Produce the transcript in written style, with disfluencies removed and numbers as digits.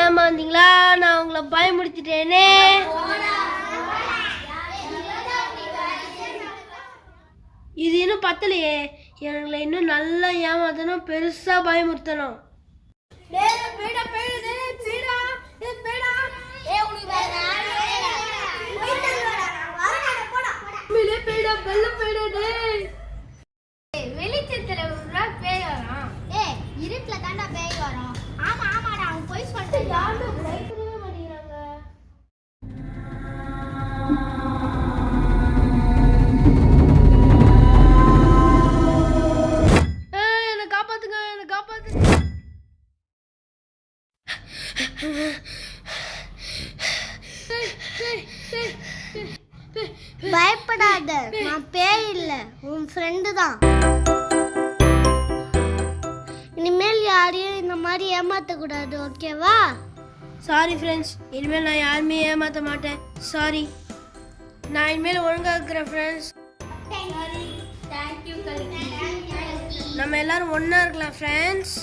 ஏமாந்தீங்களா? நான் உங்களை பயமுடுத்திட்டேனே. இது இன்னும் பத்தலையே. எங்களை இன்னும் நல்லா ஏமாத்தணும், பெருசா பயமுறுத்தணும். வெளிச்சத்துல பேய் வரும். இருட்டுல தாண்டா பேய் வரும். ஆமா ஆமாடா, அவன் போய் சொல்லிட்டு யாரும் பயப்படவே மாட்டேங்கிறாங்க. என்னை காப்பாத்துங்க, என்னை காப்பாத்துங்க. பயப்படாத, நான் பேய் இல்ல, உன் ஃப்ரெண்டு தான். இனிமேல் யாரையும் இந்த மாதிரி ஏமாத்த கூடாது, ஓகேவா? சாரி ஃப்ரெண்ட்ஸ், இனிமேல் நான் யாருமே ஏமாற்ற மாட்டேன். சாரி, நான் இனிமேல் ஒழுங்கா இருக்கிறேன் ஃப்ரெண்ட்ஸ். நம்ம எல்லாரும் ஒண்ணா இருக்கலாம் ஃப்ரெண்ட்ஸ்.